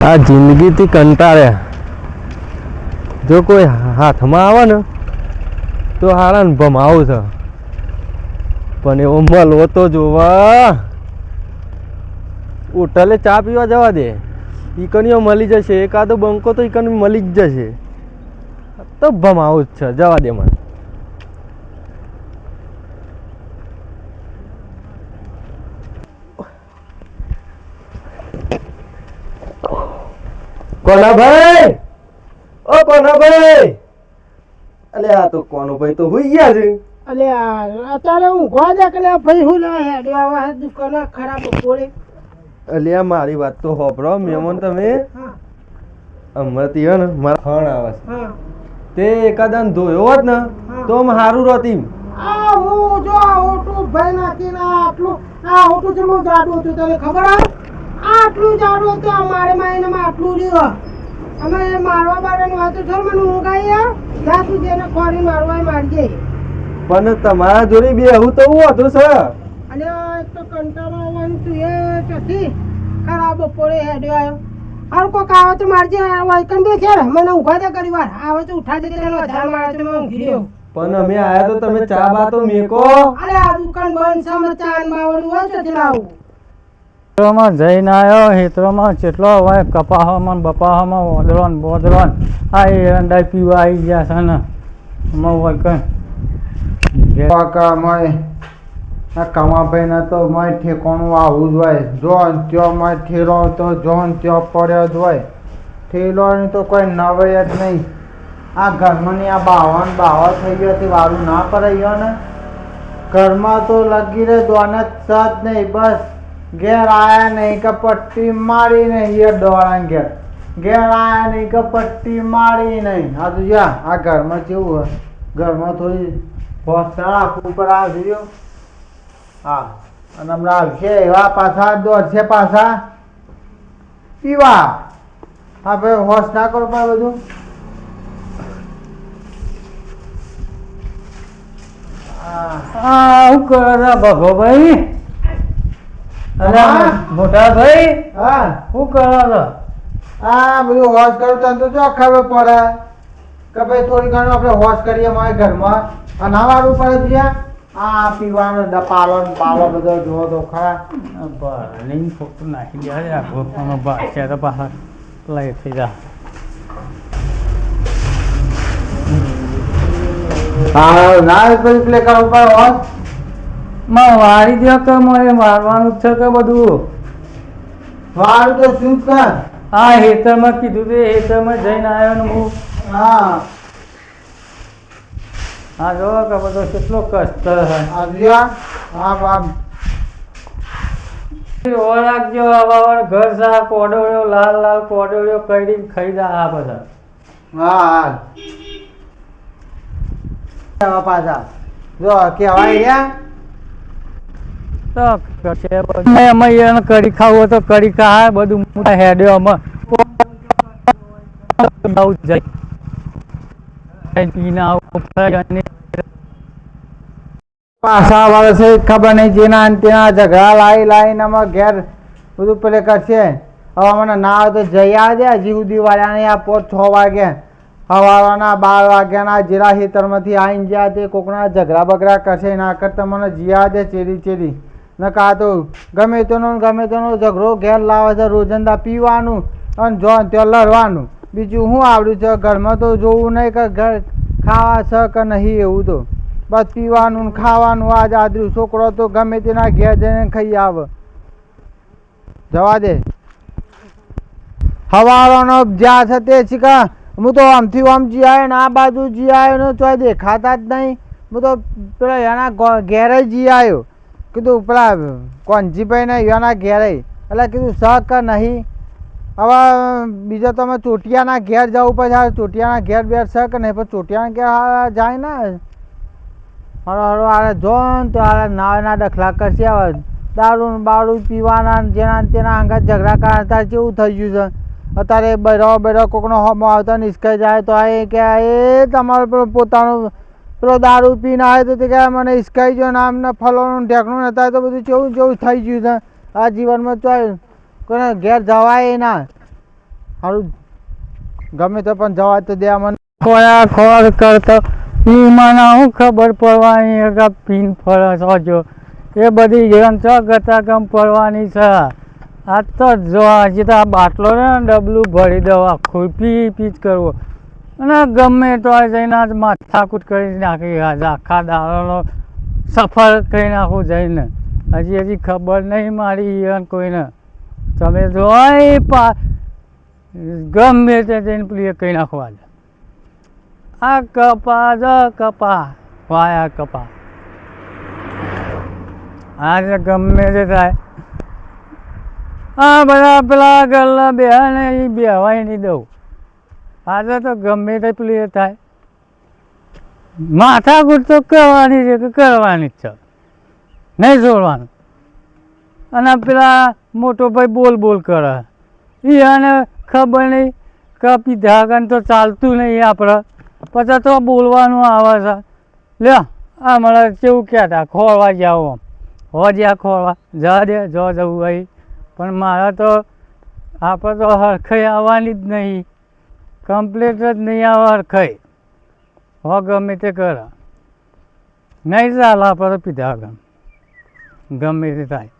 આ જિંદગીથી કંટાળ્યા. જો કોઈ હાથમાં આવે ને તો હારા ને ભમાવું છે, પણ એવો મળવો તો જોવા. હોટલે ચા પીવા જવા દે, ઈકણીઓ મળી જશે, એકાદો બંકો તો ઈકણી મળી જ જશે. તો ભમાવું જ છે, જવા દે મને. કોનાભાઈ, ઓ કોનાભાઈ. અલે આ તો કોનુભાઈ તો હોઈ ગયા છે. અલે અત્યારે હું ગોદા કે ભાઈ હું ના હેડે આવા દુકાન ખરાબ પડે. અલ્યા મારી વાત તો હોભળો મેમન. તમે હમણાંથી હે ને મારા ફોન આવે છે, તે એકાદાન ધોયો હોત ને તો સારું રહેતી. આ હું જો ઓટું ભાઈ નાખીને આટલું આ ઓટું જેટલું જાડું હતું તને ખબર આ આટલું જાડું હતું. અમારે માઈનામાં આટલું રહ્યું. અમે મારવા બારવાનું વાત તો મને ઊંઘાઈ ત્યાં સુધી એને ખોરી મારવા મારજે. પણ તમારા જોડે બે હું તો હું હતું સર. અને એક તો કંટાળો આવવાનું તું એ ચોથી ખરાબ પડે હેડ્યો આવ્યો. હારું કોક આવે તો મારજે. વાયકન બે છે મને ઊંઘા દે કરી વાર આવે તો ઉઠા દે તેનો વધારે મારે તો મેં ઊંઘી રહ્યો. પણ અમે આયા તો તમે ચા બા તો મેકો. અરે આ દુકાન બંધ છે, અમે ચા ને બાવડું હોય તો લાવું. હેતરોમાં જઈને આવ્યો. હેતરોમાં કેટલો હોય કપાહમાં બપાહમાં ઓદરો ને બોદરો આ એરંડા પીવા આવી ગયા છે ને કમાભાઈ ને તો મારે ઠેકોણું આવું જ હોય. જો ત્યાં મારે ઠેલો તો જો ત્યાં પડ્યો જ હોય. ઠેલોની તો કોઈ નવાઈ જ નહીં. આ ઘરમાં આ બાવા થઈ ગયો વારું ના પડાઈ ગયો ને. ઘરમાં તો લગી રહે દોને જ નહીં. બસ ઘેર આયા નહીં કે પટ્ટી મારી નહીં. એ દોડા ઘેર આયા નહીં કે પટ્ટી મારી નહીં. આ તો જા આ ઘરમાં કેવું હોય. ઘરમાં થોડી હોસ્ટેલ રાખવું પર આવજો. હા અને હમણાં આવશે એવા પાછા દોડશે પાછા પીવા. હા ભાઈ હોશ ના કરો પણ બધું. શું કરે ભગોભાઈ? અરે મોટા ભાઈ, હા શું કરો? હા બધું હોશ કરું તને તો જો ખબર પડે કે ભાઈ થોડી ઘણું આપણે હોશ કરીએ મારા ઘરમાં. અને ના વાળું પડે ત્યાં આ પીવાનો પાલો બધો જોવો તો ખરા. લઈને ફોટો નાખી દે ભાષા તો પાછા લઈ થઈ જા. હા ના પછી પ્લે કરવું પડે હોશ. વારી દો કે મારે મારવાનું છે કે બધું વાળું તો શું કર. હા હેતરમાં કીધું તે હેતરમાં જઈને આવ્યો ને હું. હા હા જો કે બધો કેટલો કષ્ટ છે. આવ્યા હા બાપ રાખજો આવા ઘર સા કોડોળ્યો લાલ કોડોળ્યો કરીને ખાઈ જા આ બધા. હા પાછા જો કેવાય રહ્યા તો અમે કડી ખાવું તો કડી ખા બધું મોટા હેડ્યો અમે પાછા વાળા છે ખબર નહીં. જેના તેના ઝઘડા લાવીને અમે ઘેર બધું પેલે કરશે. હવે મને ના આવે તો જઈ આવે હજી સુધી વાળાને આ 5-6 વાગ્યા સવારના 12 વાગ્યાના જેલા ખેતરમાંથી આવીને ગયા તે કોકના ઝઘડા બગડા કરશે. ના કરતા મને જીયા દે ચેરી ન કા તો ગમે તેનો ઝઘડો ઘેર લાવે છે. રોજંદા પીવાનું અને જો ત્યાં લડવાનું. બીજું શું આવડ્યું છે ઘરમાં તો જોવું નહીં કે ઘર ખાવા છે કે નહીં. એવું તો બસ પીવાનું ને ખાવાનું. આજ આદરું છોકરો તો ગમે તેના ઘેર જઈને ખાઈ આવે. જવા દે હવાવાનો જ્યાં છે તે શીખા. હું તો આમથી આમ જી આવ્યો ને આ બાજુ જી આવ્યો ને તો દેખાતા જ નહીં. હું તો પેલા એના ઘેરે જી આવ્યો. કીધું પેલા કોનજીભાઈ ને એના ઘેરે એટલે કીધું સ કે નહીં. હવે બીજો તમે ચોટિયાના ઘેર જવું પછી ચોટિયાના ઘેર બેર છે કે નહીં. પણ ચોટિયાના ઘેર જાય ને હરો આરે જો ને તો આરે ના દખલા કરશે. હવે દારૂ બારૂ પીવાના જેના તેના અંગા ઝઘડા કરતા કેવું થઈ ગયું છે. અત્યારે બરો કોકનો હોમો આવતા નિષ્કાઈ જાય તો એ કે એ તમારો પેલો પોતાનો પેલો દારૂ પીને આવે તો તે કહે મને હિસકાઈ ગયો ને આમને ફલોનું ઢેકણું નતા તો બધું જેવું થઈ ગયું છે. આ જીવનમાં તો કોઈને ઘેર જવાય ના. સારું ગમે તો પણ જવા તો દે મને. ખોયા ખોર કરતો એ મને શું ખબર પડવાની કે પીન ફરસ જો એ બધી ગેમ ચો ગતાગમ પડવાની છે. આ તો જો હજી તો આ બાટલો ને ડબલું ભરી દઉં આખું પી જ કરવો અને ગમે તો જઈને આજ માથાકૂટ કરી નાખી આજ આખા દાડાનો સફર કરી નાખું જઈને. હજી ખબર નહીં મારી અને કોઈને તમે જો ગમે તે જઈને પેલી કહી નાખવા જ આ કપા જ કપા વાયા કપા આજે ગમે તે થાય આ બધા પેલા ગલ્લા બેહા ને એ બેહવાય નહીં દઉં. આજે તો ગમે તે પેલી થાય માથાકૂટ તો કરવાની છે કે કરવાની જ છે નહીં છોડવાનું. અને પેલા મોટો ભાઈ બોલ કરે એ આને ખબર નહીં કે પીધા ગન તો ચાલતું નહીં આપણે પછી તો બોલવાનું આવે છે. લે આ મને કેવું કહેતા ખોળવા જાઓ આમ હો જ્યાં ખોળવા જા દે જો જવું ભાઈ પણ મારા તો આપણે તો હરખાઈ આવવાની જ નહીં કમ્પ્લેટ જ નહીં આવે હરખાઈ હો ગમે તે કરે નહીં ચાલે આપણે તો પીધા ગમ ગમે તે થાય.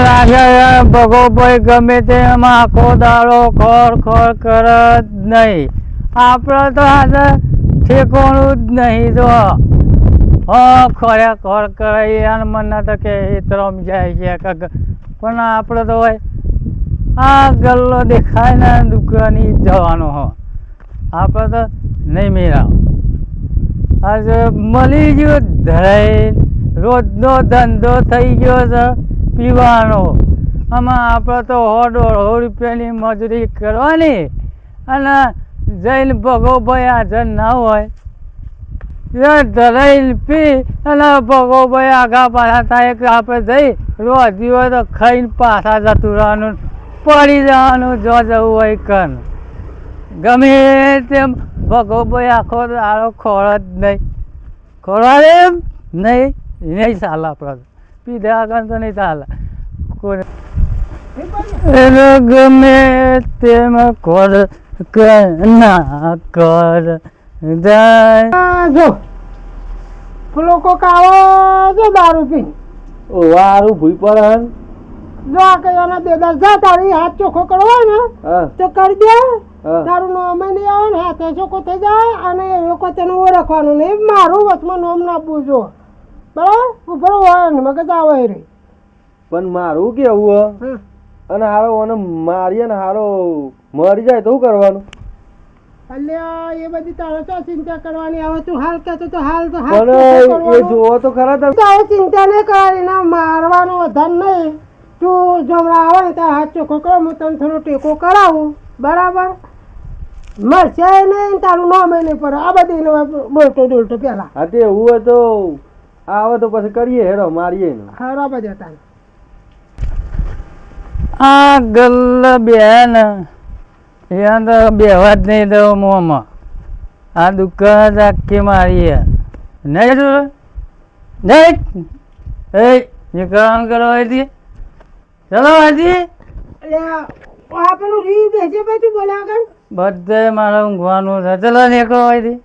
લાગે ભગો ભાઈ ગમે તે એમાં આખો દાડો ખોર ખોર કરે જ નહીં. આપણે તો આજે ઠેકોણું જ નહીં જો ખોર્યા ખોર કરે અને મને તો કે તરમ જાય છે પણ આપણે તો હોય આ ગલ્લો દેખાય ને દુકાની જવાનો હો આપણે તો નહીં મેળાવ આજે મળી ગયો ધરાઈ રોજનો ધંધો થઈ ગયો છે પીવાનો. આમાં આપણે તો 100-150 રૂપિયાની મજૂરી કરવાની અને જઈને ભગોભાઈ હાજર ના હોય એ ધરાઈને પી અને ભગોભાઈ આગા પાછા થાય કે આપણે જઈ રોજી હોય તો ખાઈને પાછા જતું રહેવાનું, પડી જવાનું જો જવું હોય કન. ગમે તેમ ભગોભાઈ આખો દાડો ખોળ જ નહીં, ખોળવાડે એમ નહીં ચાલે આપણે પીધા આગળ તો નહીં ચાલે કોઈ એને ગમે તેમ કર ના કર જાય. જો લોકો કાવો જો દારૂ પી વારું ભૂઈ પડે હન. જો આ કઈ આના દેદાર જા તારી હાથ ચોખ્ખો કરવો ને હા તો કરી દે. હા. તારું નામ નહીં આવે ને હાથે ચોખ્ખો થઈ જાય અને એ લોકો તેને ઓળખવાનું નહીં. મારું વચમાં નામ ના આપવું જો બરાબર. ઉભરો હોય ને મગજ આવે રે. પણ મારું કેવું હે અને હારો ઓને મારીએ ને હારો મરી જાય તો શું કરવાનું? અલ્યા એ બધી તારે તો ચિંતા કરવાની આવે. તું હાલ કહેતો તો હાલ તો હાલ પણ ચોખ્ખો એ કરવાનો. જોવો તો ખરા તમે. તારે ચિંતા નહીં કરવાની ના મારવાનો વધારે નહીં. તું જમણા આવે ને તારે હાથ ચોખ્ખો કરો હું તને થોડો ટેકો કરાવું બરાબર. મરશે નહીં તારું નામ નહીં પડે. આ બધી ડોલટો પેલા હા તે એવું હોય તો આવે તો પછી કરીએ હેડો મારીએ ને. ખરાબ જ હતા. આ ગલ્લ બેન ત્યાં તો બેવા જ નહીં દઉં મોંમાં. આ દુકાન આખી મારી નહીં જોયું નહીં એ નીકળવાનું કરો અહીંથી. ચલો અહીંથી. અલ્યા આ પેલું રી બેસે ભાઈ તું બોલ્યા કર. બધે મારે ઊંઘવાનું છે. ચલો નીકળો અહીંથી.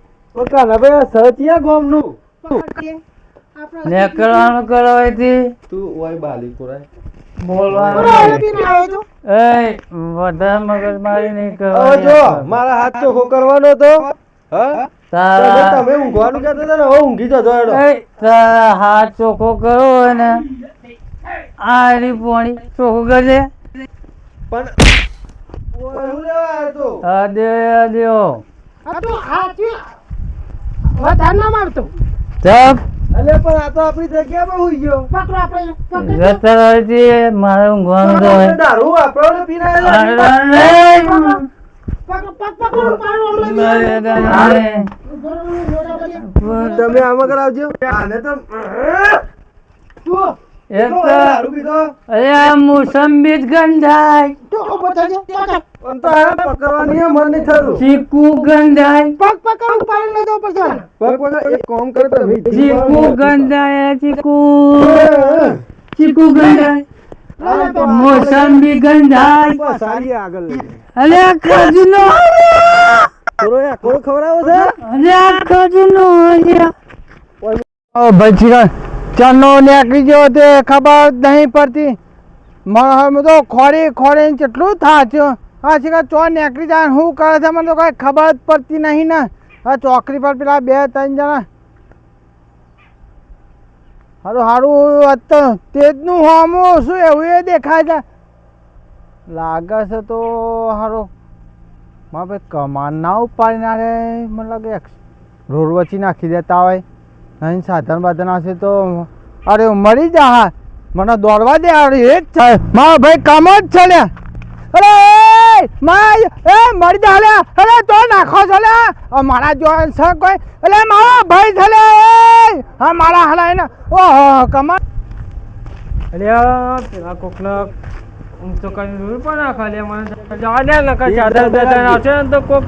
કાના ભાઈ સચિયા ગોમનું નીકળવાનું કરો અહીંથી. તું ઓય બાલી કોરાય બોલવાનું બરાબર પીને આવ્યો તો. એ બધા મગજ મારી નહીં હવે જો કરવાની. મારા હાથ ચોખ્ખો કરવાનો તો હા તારા તમે ઊંઘવાનું કહેતા હતા ને હવે ઊંઘી જજો હેડો. એ તારા હાથ ચોખ્ખો કરવો હોય ને આ રી પોણી ચોખ્ખું કરજે. પણ ઓય હું લેવા આવ્યો તો. આ દ્યો આ તું હાથી વધારે ના મારતો. ચપ અલે પણ આ તો આપણી જગ્યામાં હોઈ ગયો. પકડો આપણે પકડ. જતા રહેજે. મારે ઊંઘવાનું તો આપણે હોય. દારૂ આપણને પીને આયેલા. પકડો પકડો પાડો તમે આમાં કરાવજો. આને તો એક તો દારૂ પીધો અરે આ મોસંબી જ ગંધાય, તું ઉભો થજે. પકડ પણ તો આ પકડવાની મન નહીં થતું. ચીકુ ગંધાય, પગ પકડ પાડી લેજો પછી. પગ એક કામ કરો તમે. ચીકુ ગંધાય, ચીકુ ગંધાય, મોસંબી ગંધાય. સારી આગળ લઈ જાય. અરે આ ખજૂરનો, થોડો આ કોણ ખવડાવો છે? અરે આ ખજૂરનો ભાઈ ચાનો નીકળી ગયો તે ખબર જ નહીં પડતી. મને તો ખોરી ખોરી કેટલું થાચ્યો. હા શીખા ચો નીકળી જાય શું કરે છે મને તો કઈ ખબર જ પડતી નહીં ને. આ ચોકડી પર પેલા 2-3 જણા હારું હારું તેજનું હોમું શું એવું એ દેખાય છે. લાગે છે તો હારું મારે ભાઈ કમાન ના ઉપાડી ના રે. મને લાગે રોડ વચ્ચે નાખી દેતા હોય. અહીં સાધન બાધન હશે તો અરે મરી જા. હા મને દોડવા દે. અરે એ જ થાય મારો ભાઈ કામ જ છે લે. અરે એ મરી જા લે. અરે તો નાખો છો લે. મારા જોન છે કોઈ. એટલે મારો ભાઈ છે લે. હા મારા હલાય ને ઓહો કમા. અલ્યા પેલા કોકના ઊંચો કરીને દૂર પણ નાખા લે. મને જવા દે ને કઈ સાધન બેધન આવશે ને તો કોક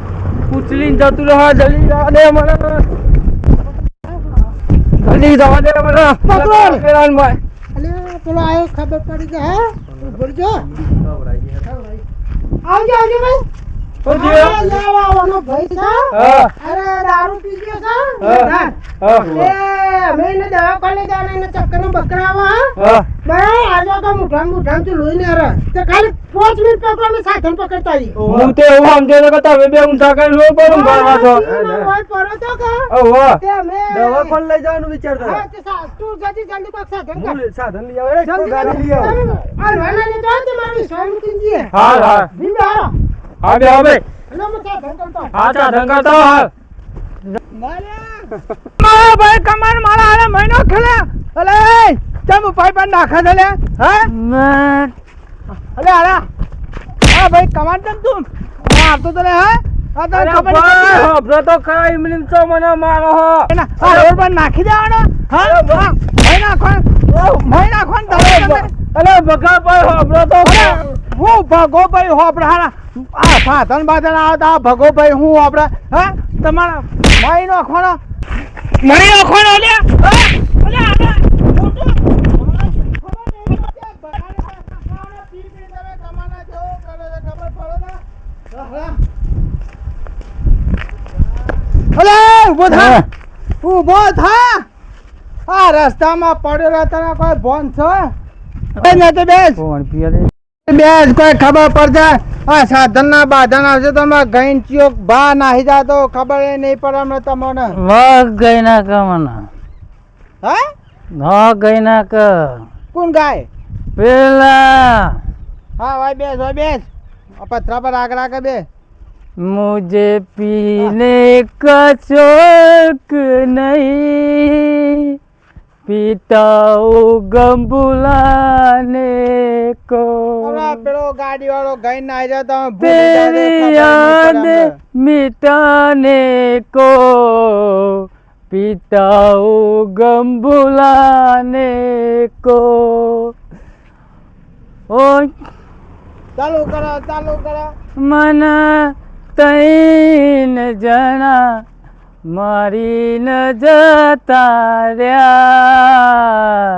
ઉછલીને જતું રહે. જલ્દી જવા દે મને, જલ્દી જવા દે મને. પકડો. પેલા ભાઈ અલે પેલો આયો ખબર પડી જાય. હા ઉભો જો. આવજો આવજો ભાઈ. ભાઈ છે. અરે દારૂ પી ગયો છે. મેં દવાખાને જાને એને ચક્કર નો બકરાવો. ભાઈ આજે તો મુઠામ તો લોહી ને રે. તે ખાલી 5 મિનિટ પકડો ને સાધન પકડતા આવી. હું તો એવું સમજે ને કે તમે બે ઊંધા કરીને રોડ પર ઊંઘવા છો. રોજ પડો તો કે ઓહો તે અમે દવાખાને લઈ જવાનું વિચારતા હા તે તું જલ્દી કોક સાધન કર. હું સાધન લઈ આવે તો ગાડી લઈ આવો. વાના ને તો તમારી સ્વામી હા હા બીબે હારો. હા બે હવે લો મત સાધન કરતો. હા સાધન કરતો હા. મારે મારો ભાઈ કમાન મારા હાલે મહિનો ખેલે. અલે ચમ ભાઈ પણ નાખે છે લે હા મેં અલે આરા હા ભાઈ કમાન તમ તું આવતો તો લે હા આ તને ખબર નથી હબરો તો ખરા ઇમલીમ તો મને મારો હો ના આ રોડ પર નાખી દેવાનો હા ભાઈ નાખો ભાઈ નાખો ને તમે અલે બગા ભાઈ હબરો તો હું ભગો ભાઈ હો આપણે હારા આ સાધન બાધન આવતા ભગો ભાઈ હું આપણે હા તમારા ભાઈ નાખવાનો મરી નાખવાનો લે હા અલે આરા ઉભો થા આ રસ્તામાં પડેલો તને કોઈ ભોન છે ને તો બેસ કોણ પિયરે બેસ કોઈ ખબર પડશે આ સાધન ના બાધન આવશે તો અમે ગઈન ચિયોક બા નાહી જાતો ખબર નહીં પડે અમને તમને વગ ગઈ ના કમના હા હા ગઈ ના ક કોણ ગાય પેલા હા ભાઈ બેસ પથરા પર આગળ આગળ બે मुझे पीने का शौक नहीं पीता हूँ गम बुलाने को પેલો ગાડી વાળો ગઈ નાહી જાતો तेरी याद मिटाने को पीता हूँ गम बुलाने को ओ ચાલુ કરો मन તૈન જણા મારી ન જતા રહ્યા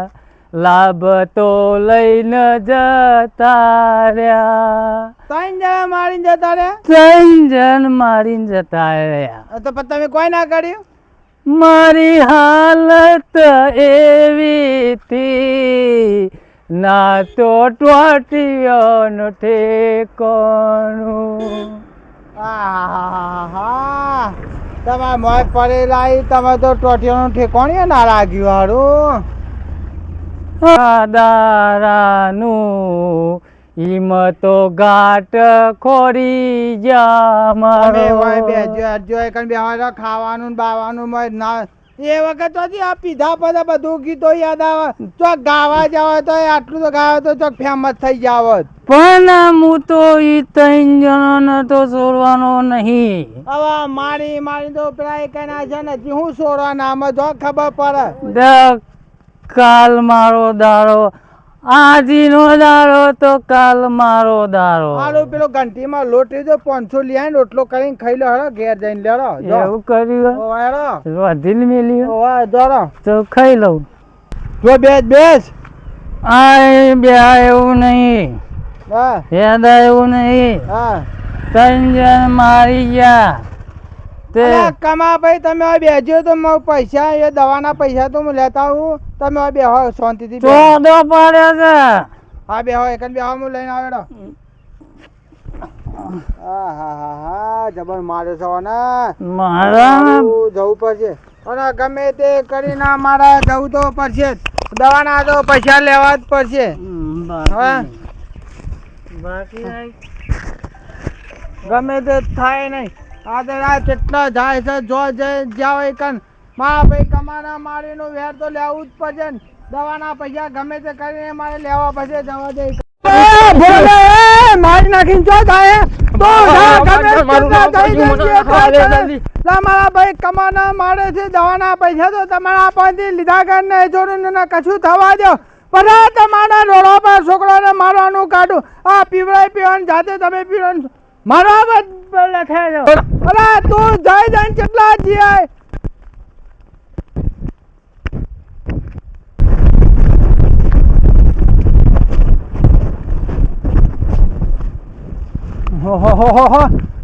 લાભ તો લઈને જતા રહ્યા ત્રણ જણા મારીને જતા રે ત્રણ જણ મારીને જતા રહ્યા તો તમે કોઈ ના કર્યું મારી હાલત એવી થી ના તો ટોટિયોનો ઠેકોણું આહાહા તમારે મોય પડેલા તમે તો ટોટીઓનું ઠેકોણીએ ના લાગ્યું હારું દારાનું ઈમ તો ઘાટ ખોરી જા અમે મારો હોય બેજો એકન બેહારા ખાવાનું ને બાવાનું મોય ના એ વખત તો આ પીધા પછી બધું ગીતો યાદ આવે ચોક ગાવા જાવ તો આટલું તો ગાવ તો ચોક ફેમસ થઈ જાવત પણ હું તો ઈ ત્રણ જણોને તો છોડવાનો નહીં હવે મારી તો પેલા એક ના છે ને હજી હું છોડવા નામ જો ખબર પડે કાલ મારો દારો આજીનો દારો તો કાલ મારો દારો હારું પેલો ઘંટીમાં લોટ લીધો 500 લઈ આવીને રોટલો કરીને ખાઈ લો હેડો ઘેર જઈને લેડો એવું કર્યું ઓ હેડો વધીને મેલ્યું ઓ જોડો તો ખાઈ લઉં જો બેસ આ બે એવું નહીં હા યાદા એવું નહીં હા ત્રણ જણ મારી ગયા તે અલા કમા ભાઈ તમે હવે બેજો તો મારા પૈસા એ દવાના પૈસા તો હું લેતા આવું તમે હવે બેહો શાંતિથી બેહો. ચોદો પડે છે હા બેહો એકન બેહો હું લઈને આવેડો હા જબર મારે છે ને મારા જવું પડશે અને ગમે તે કરીને મારા જવું તો પડશે દવાના તો પૈસા લેવા જ પડશે હા બાકી ગમે તે થાય નહીં આ તો આ કેટલા જાય છે જો જ્યાં કન મારા ભાઈ કમાના મારીનું વેર તો લેવું જ પડશે ને દવાના પૈસા ગમે તે કરીને મારે લેવા પડશે જવા દે મારી નાખીને જો થાય તો તમારા ભાઈ કમાના મારે છે દવાના પૈસા તો તમારા પાસેથી લીધા કર ને જોડીને કશું થવા દો બધા તમારા રોડો પર છોકરાને મારવાનું કાઢું આ પીવડાઈ પીવાનું જાતે તમે પીવાનું મારા લખે છો અરે તું જઈને કેટલા જીઆય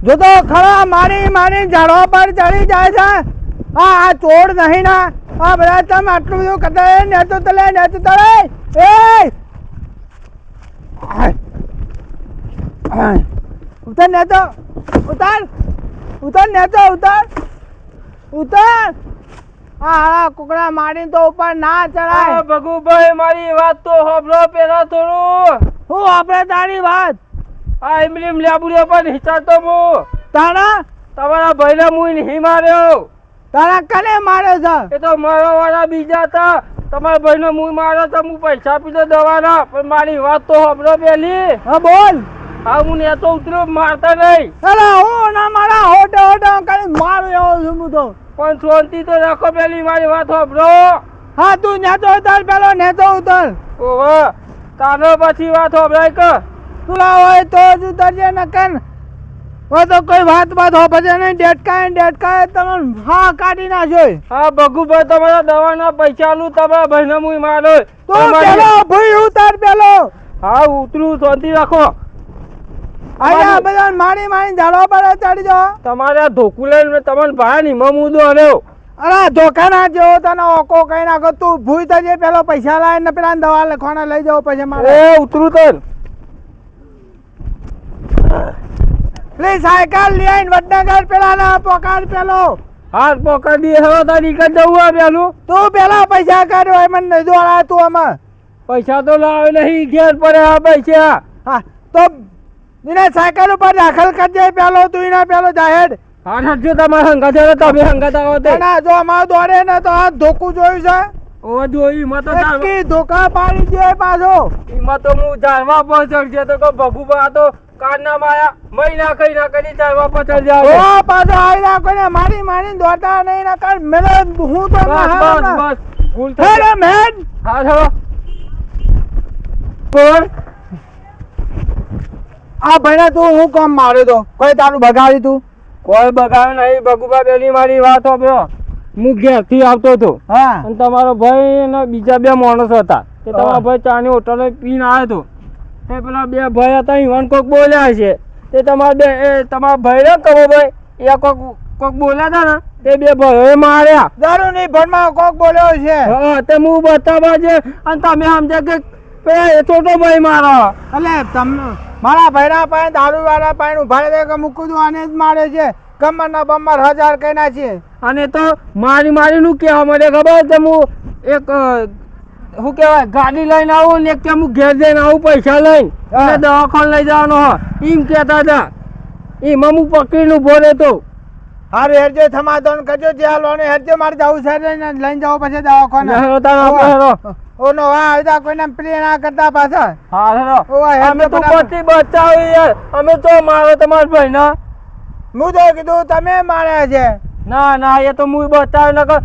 જો તો ખરા મારી ઝાડવા પર ચડી જાય છે આ ચોર નહીં ના આ બધા તમે આટલું બધું કરતા નેતો તલે એ ઉતાર નેતો ઉતાર હા કુકડા મારી તો ઉપર ના ચડાય ભગુભાઈ મારી વાત તો હોબળો પેલા થોડું હું આપણે તારી વાત આ ઇમલીમ લેબુડિયા પર હિચાતો હું તારા તમારા ભાઈને મુઈ નહીં માર્યો તારા કને મારે છે એ તો મારા વાળા બીજા હતા તમારા ભાઈનો મું મારો તો હું પૈસા આપી દો દવાના, પણ મારી વાત તો સાંભળો પેલી. હા બોલ. હા હું ને તો ઉતર્યો, મારતા નહીં. અરે હું ના મારા હોટે હોટે કરી મારું એવો છું હું તો. પણ શાંતિ તો રાખો પેલી, મારી વાત સાંભળો. હા તું નેતો ઉતર પેલો નેતો ઉતર. ઓહો તાનો પછી વાત સાંભળાય કે તુલા હોય તો જ ઉતરજે નકર હોય તો કોઈ વાત હો પછી નહીં ડેટકાય તમને હા કાઢી નાખ્યો. હા ભગુભાઈ તમારા દવાના પૈસા નું તમારા ભાઈને મું મારો. તું પેલો ભૂઈ ઉતાર પેલો. હા ઉતરું, શાંતિ રાખો. અહીંયા બધા મારી ઝાડવા પર ચડી જાઓ. તમારે આ ધોકું લઈને તમને ભાઈ ની મમુદો આવ્યો. અરે ધોકા ના જેવો તને ઓકો કઈ નાખો. તું ભૂઈ થજે પેલો પૈસા લાવે ને પેલા દવા લખવાના લઈ જાઓ પછી મારે. એ ઉતરું તન પ્લીઝ સાયકલ લઈ આવીને વડનગર પેલા ના પોકાર પેલો. હાથ પકડી હવે તો નીકળ જવું આ પેલું. તું પેલા પૈસા કાઢ્યો હોય મને નહીં દોડા તું આમાં. પૈસા તો લાવે નહીં, ઘેર પડે આ પૈસા. હા તો એને સાયકલ ઉપર દાખલ કરજે પેલો. તું એના પેલો જાહેર હા સાચું તમારે હંગાત આવે, તમે હંગાત આવો તે. ના જો અમારે દોડે ને તો આ ધોકું જોયું છે. ઓ જોઈ એમાં તો એકી ધોકા પાડી દે પાછો. એમાં તો હું જાણવા પહોંચડ છે તો ભગુભા તો કારના માયા મહિના કઈ ના કરી જાણવા પહોંચડ જાય. ઓ પાછો આવી ના કોઈને મારી દોડતા નહીં ના કર મેલે હું તો બસ ભૂલ થઈ હેલો મેન. હા ચલો કોણ આ ભાઈને તું હું કામ માર્યો તો કોઈ તારું બગાડી તું. કોઈ બગાડ નહીં ભગુભા, પેલી મારી વાત સાંભળો. હું ઘેરથી આવતો હતો હા અને તમારો ભાઈ અને બીજા બે માણસ હતા. તે તમારા ભાઈ ચાની હોટલે પીને આવ્યો હતો. તે પેલા બે ભાઈ હતા, ઈવન કોક બોલ્યા છે. તે તમારા ભાઈ ને કહો ભાઈ એ કોક બોલ્યા હતા ને તે બે ભાઈઓએ માર્યા. દારૂ ની ભરમાં કોક બોલ્યો છે. હા તે હું બતાવવા છે અને તમે સમજે કે પેલા એ છોટો ભાઈ મારો. એટલે તમને મારા ભાઈના પાસે દારૂ વાળા પાસે ઉભા રહે કે મૂકું તું આને જ મારે છે. કમરના બમર 1000 કઈ ના છે. અને તો મારી નું કહેવા મળે ખબર છે, હું એક શું કહેવાય ગાડી લઈને આવું ને એક કે હું ઘેર જઈને આવું પૈસા લઈને અને દવાખાને લઈ જવાનો હો એમ કહેતા હતા. એમાં હું પકડીને ઉભો રહેતો. હારું હેરજે સમાધાન કરજો જે હાલવાને હેરજે મારે જવું છે લઈને જાવ પછી દવાખાને. હેરો તારો આપણે હેરો. ઓનો હા આવતા કોઈને પ્લે ના કરતા પાછા. હા હેરો. ઓવા હેરજે અમે તો બરાબર. પછી બચાવી યાર, અમે તો મારો તમારા ભાઈ ના. હું તો કીધું તમે માર્યા છે. ના એ તો હું બચાવી નકર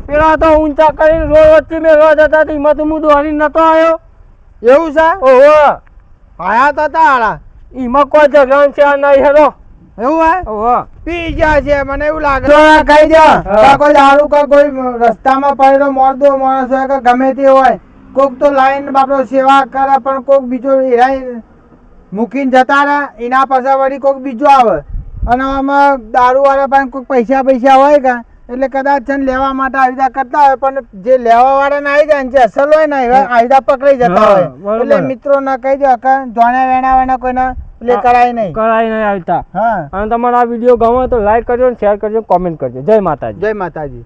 પેલા તો ઊંચા કરીને રોડ વચ્ચે મેળવા જતા હતા. એમાં તો હું દોડી નતો આવ્યો. એવું છે ઓહો આયા તો તાળા એમાં કોઈ ઝઘડા છે નહીં હેરો. એવું હે ઓહો પી ગયા છે મને એવું લાગે. તો કહી દે હા. કોઈ દારૂ કે કોઈ રસ્તામાં પડેલો મોરદો માણસ હોય કે ગમે તે હોય કોક તો લાઈન બાપડો સેવા કરે પણ કોક બીજો હેરાઈ મૂકીને જતા રહે. એના પાછા વળી કોક બીજો આવે અને આમાં દારૂ વાળા પાસે કોઈક પૈસા હોય કે એટલે કદાચ છે ને લેવા માટે આવીદા કરતા હોય પણ જે લેવા વાળા ને આવી જાય ને જે અસલ હોય ને આવીદા પકડાઈ જતા હોય. એટલે મિત્રો ના કહી દો કે જોણે વેણા કોઈને એટલે કરાય નહીં આવતા. હા અને તમારો આ વિડીયો ગમે તો લાઈક કરજો, શેર કરજો, કોમેન્ટ કરજો. જય માતાજી. જય માતાજી.